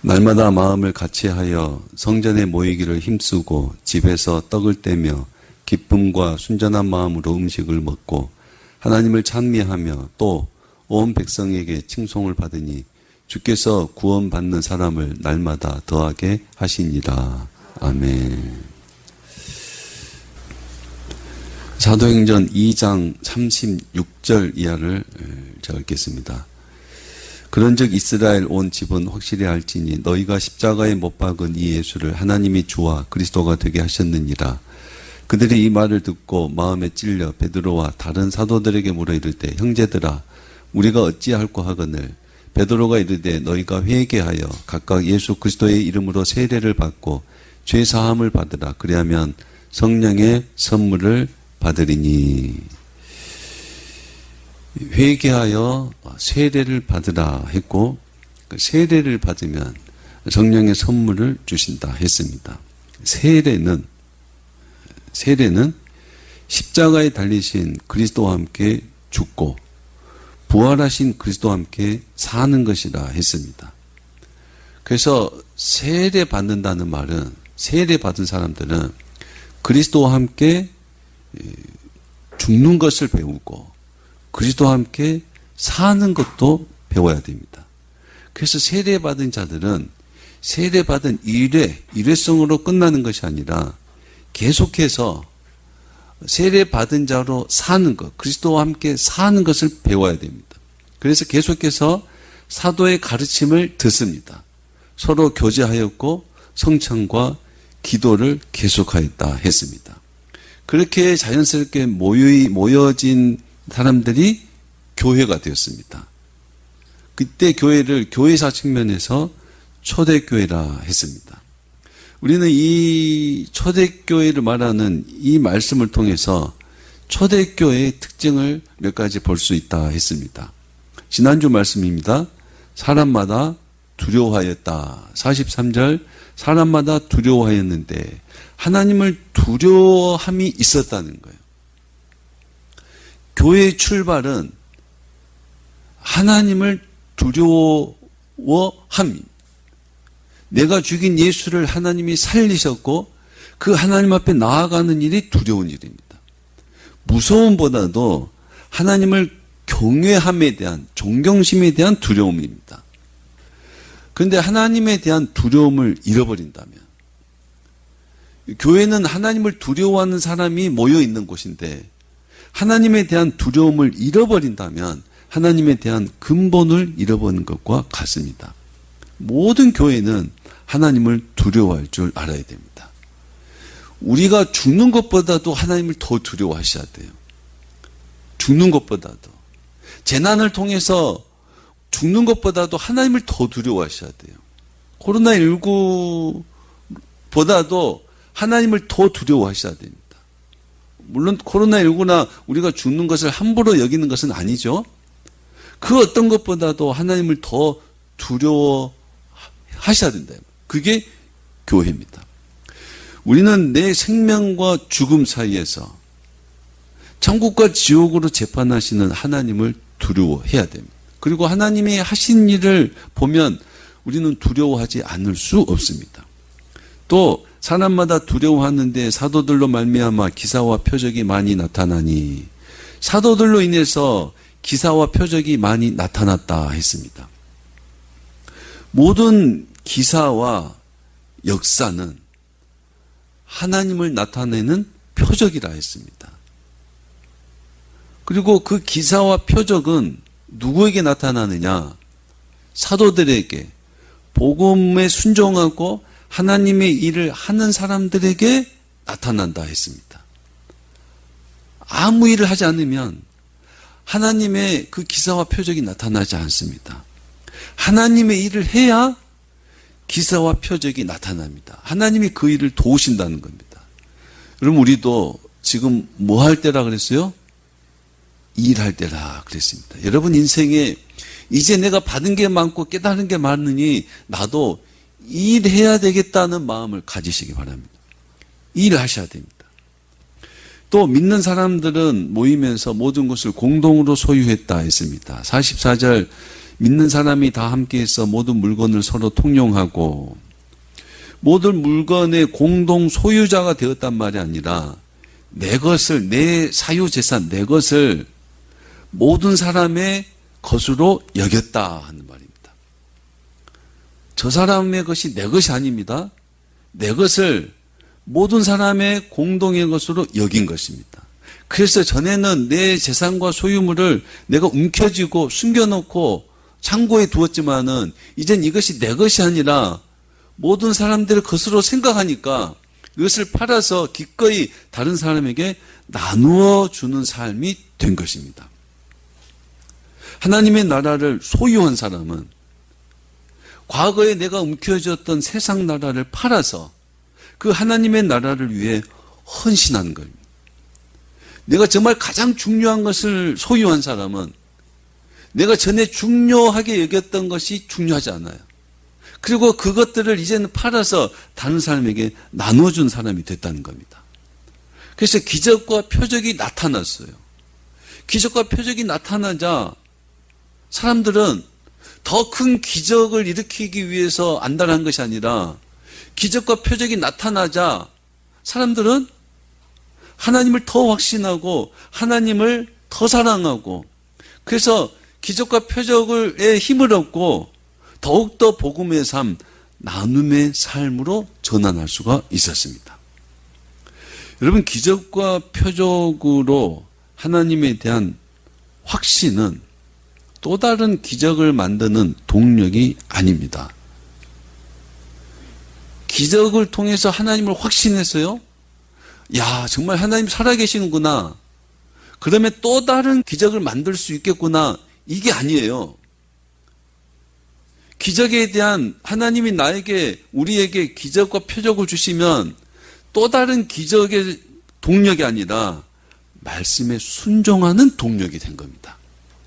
날마다 마음을 같이하여 성전에 모이기를 힘쓰고 집에서 떡을 떼며 기쁨과 순전한 마음으로 음식을 먹고 하나님을 찬미하며 또 온 백성에게 칭송을 받으니 주께서 구원받는 사람을 날마다 더하게 하시니라. 아멘. 사도행전 2장 36절 이하를 제가 읽겠습니다. 그런즉 이스라엘 온 집은 확실히 알지니 너희가 십자가에 못 박은 이 예수를 하나님이 주와 그리스도가 되게 하셨느니라. 그들이 이 말을 듣고 마음에 찔려 베드로와 다른 사도들에게 물어 이르되 형제들아 우리가 어찌할꼬 하거늘 베드로가 이르되 너희가 회개하여 각각 예수 그리스도의 이름으로 세례를 받고 죄 사함을 받으라. 그리하면 성령의 선물을 받으리니. 회개하여 세례를 받으라 했고 세례를 받으면 성령의 선물을 주신다 했습니다. 세례는 십자가에 달리신 그리스도와 함께 죽고 부활하신 그리스도와 함께 사는 것이라 했습니다. 그래서 세례 받는다는 말은 세례 받은 사람들은 그리스도와 함께 죽는 것을 배우고 그리스도와 함께 사는 것도 배워야 됩니다. 그래서 세례 받은 자들은 세례 받은 일회성으로 끝나는 것이 아니라 계속해서 세례 받은 자로 사는 것, 그리스도와 함께 사는 것을 배워야 됩니다. 그래서 계속해서 사도의 가르침을 듣습니다. 서로 교제하였고 성찬과 기도를 계속하였다 했습니다. 그렇게 자연스럽게 모여진 사람들이 교회가 되었습니다. 그때 교회를 교회사 측면에서 초대교회라 했습니다. 우리는 이 초대교회를 말하는 이 말씀을 통해서 초대교회의 특징을 몇 가지 볼 수 있다 했습니다. 지난주 말씀입니다. 사람마다 두려워하였다. 43절 사람마다 두려워하였는데 하나님을 두려워함이 있었다는 거예요. 교회의 출발은 하나님을 두려워함입니다. 내가 죽인 예수를 하나님이 살리셨고 그 하나님 앞에 나아가는 일이 두려운 일입니다. 무서움보다도 하나님을 경외함에 대한 존경심에 대한 두려움입니다. 그런데 하나님에 대한 두려움을 잃어버린다면 교회는 하나님을 두려워하는 사람이 모여 있는 곳인데 하나님에 대한 두려움을 잃어버린다면 하나님에 대한 근본을 잃어버린 것과 같습니다. 모든 교회는 하나님을 두려워할 줄 알아야 됩니다. 우리가 죽는 것보다도 하나님을 더 두려워하셔야 돼요. 죽는 것보다도. 재난을 통해서 죽는 것보다도 하나님을 더 두려워하셔야 돼요. 코로나19보다도 하나님을 더 두려워하셔야 됩니다. 물론 코로나19나 우리가 죽는 것을 함부로 여기는 것은 아니죠. 그 어떤 것보다도 하나님을 더 두려워하셔야 된다. 그게 교회입니다. 우리는 내 생명과 죽음 사이에서 천국과 지옥으로 재판하시는 하나님을 두려워해야 됩니다. 그리고 하나님이 하신 일을 보면 우리는 두려워하지 않을 수 없습니다. 또 사람마다 두려워하는데 사도들로 말미암아 기사와 표적이 많이 나타나니 사도들로 인해서 기사와 표적이 많이 나타났다 했습니다. 모든 기사와 역사는 하나님을 나타내는 표적이라 했습니다. 그리고 그 기사와 표적은 누구에게 나타나느냐? 사도들에게, 복음에 순종하고 하나님의 일을 하는 사람들에게 나타난다 했습니다. 아무 일을 하지 않으면 하나님의 그 기사와 표적이 나타나지 않습니다. 하나님의 일을 해야 기사와 표적이 나타납니다. 하나님이 그 일을 도우신다는 겁니다. 여러분 우리도 지금 뭐 할 때라 그랬어요? 일할 때라 그랬습니다. 여러분 인생에 이제 내가 받은 게 많고 깨달은 게 많으니 나도 일해야 되겠다는 마음을 가지시기 바랍니다. 일을 하셔야 됩니다. 또 믿는 사람들은 모이면서 모든 것을 공동으로 소유했다 했습니다. 44절 믿는 사람이 다 함께해서 모든 물건을 서로 통용하고 모든 물건의 공동 소유자가 되었단 말이 아니라 내 것을, 내 사유재산, 내 것을 모든 사람의 것으로 여겼다 하는 말입니다. 저 사람의 것이 내 것이 아닙니다. 내 것을 모든 사람의 공동의 것으로 여긴 것입니다. 그래서 전에는 내 재산과 소유물을 내가 움켜쥐고 숨겨놓고 창고에 두었지만은 이젠 이것이 내 것이 아니라 모든 사람들의 것으로 생각하니까 이것을 팔아서 기꺼이 다른 사람에게 나누어 주는 삶이 된 것입니다. 하나님의 나라를 소유한 사람은 과거에 내가 움켜쥐었던 세상 나라를 팔아서 그 하나님의 나라를 위해 헌신하는 겁니다. 내가 정말 가장 중요한 것을 소유한 사람은 내가 전에 중요하게 여겼던 것이 중요하지 않아요. 그리고 그것들을 이제는 팔아서 다른 사람에게 나눠준 사람이 됐다는 겁니다. 그래서 기적과 표적이 나타났어요. 기적과 표적이 나타나자 사람들은 더 큰 기적을 일으키기 위해서 안달한 것이 아니라 기적과 표적이 나타나자 사람들은 하나님을 더 확신하고 하나님을 더 사랑하고 그래서 기적과 표적에 힘을 얻고 더욱더 복음의 삶, 나눔의 삶으로 전환할 수가 있었습니다. 여러분, 기적과 표적으로 하나님에 대한 확신은 또 다른 기적을 만드는 동력이 아닙니다. 기적을 통해서 하나님을 확신했어요. 야, 정말 하나님 살아계시는구나. 그러면 또 다른 기적을 만들 수 있겠구나. 이게 아니에요. 기적에 대한 하나님이 나에게 우리에게 기적과 표적을 주시면 또 다른 기적의 동력이 아니라 말씀에 순종하는 동력이 된 겁니다.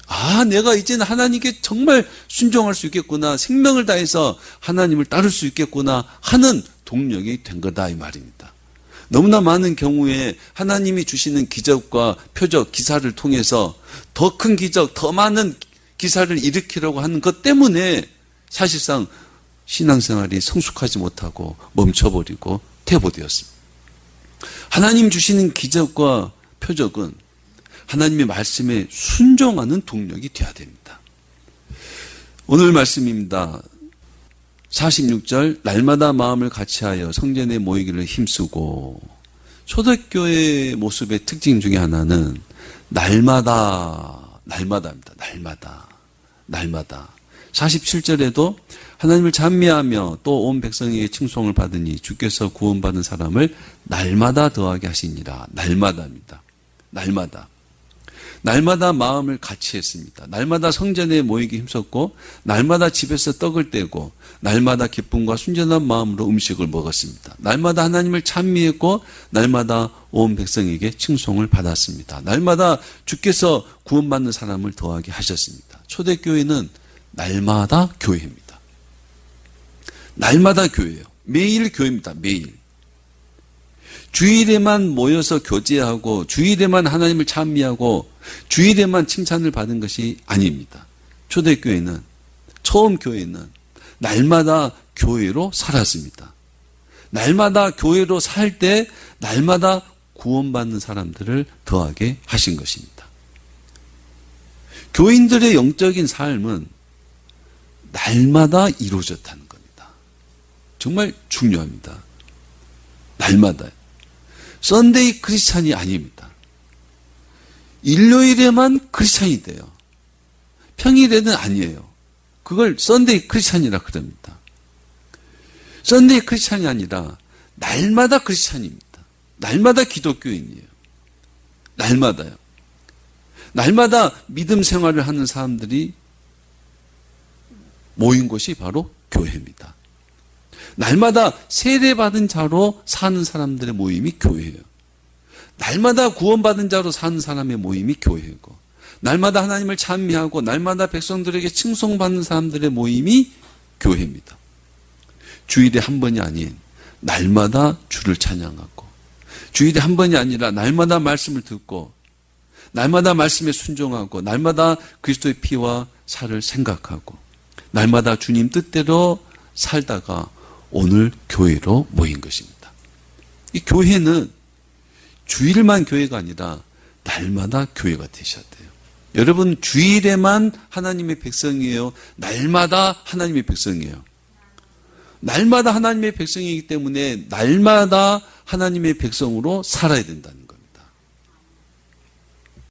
아, 내가 이제는 하나님께 정말 순종할 수 있겠구나. 생명을 다해서 하나님을 따를 수 있겠구나 하는 동력이 된 거다 이 말입니다. 너무나 많은 경우에 하나님이 주시는 기적과 표적, 기사를 통해서 더 큰 기적, 더 많은 기사를 일으키려고 하는 것 때문에 사실상 신앙생활이 성숙하지 못하고 멈춰버리고 퇴보되었습니다. 하나님 주시는 기적과 표적은 하나님의 말씀에 순종하는 동력이 되어야 됩니다. 오늘 말씀입니다. 46절 날마다 마음을 같이하여 성전에 모이기를 힘쓰고 초대교회의 모습의 특징 중에 하나는 날마다입니다. 날마다 47절에도 하나님을 찬미하며 또 온 백성에게 칭송을 받으니 주께서 구원받은 사람을 날마다 더하게 하시니라. 날마다입니다. 날마다 마음을 같이 했습니다. 날마다 성전에 모이기 힘썼고 날마다 집에서 떡을 떼고 날마다 기쁨과 순전한 마음으로 음식을 먹었습니다. 날마다 하나님을 찬미했고 날마다 온 백성에게 칭송을 받았습니다. 날마다 주께서 구원받는 사람을 더하게 하셨습니다. 초대교회는 날마다 교회입니다. 날마다 교회예요. 매일 교회입니다. 매일. 주일에만 모여서 교제하고 주일에만 하나님을 찬미하고 주일에만 칭찬을 받은 것이 아닙니다. 초대교회는, 처음 교회는 날마다 교회로 살았습니다. 날마다 교회로 살 때 날마다 구원받는 사람들을 더하게 하신 것입니다. 교인들의 영적인 삶은 날마다 이루어졌다는 겁니다. 정말 중요합니다. 날마다요. 썬데이 크리스찬이 아닙니다. 일요일에만 크리스찬이 돼요. 평일에는 아니에요. 그걸 썬데이 크리스찬이라 그럽니다. 썬데이 크리스찬이 아니라 날마다 크리스찬입니다. 날마다 기독교인이에요. 날마다요. 날마다 믿음 생활을 하는 사람들이 모인 곳이 바로 교회입니다. 날마다 세례받은 자로 사는 사람들의 모임이 교회예요. 날마다 구원받은 자로 사는 사람의 모임이 교회고, 날마다 하나님을 찬미하고 날마다 백성들에게 칭송받는 사람들의 모임이 교회입니다. 주일에 한 번이 아닌 날마다 주를 찬양하고, 주일에 한 번이 아니라 날마다 말씀을 듣고, 날마다 말씀에 순종하고 날마다 그리스도의 피와 살을 생각하고 날마다 주님 뜻대로 살다가 오늘 교회로 모인 것입니다. 이 교회는 주일만 교회가 아니라 날마다 교회가 되셔야 돼요. 여러분 주일에만 하나님의 백성이에요? 날마다 하나님의 백성이에요? 날마다 하나님의 백성이기 때문에 날마다 하나님의 백성으로 살아야 된다는 거예요.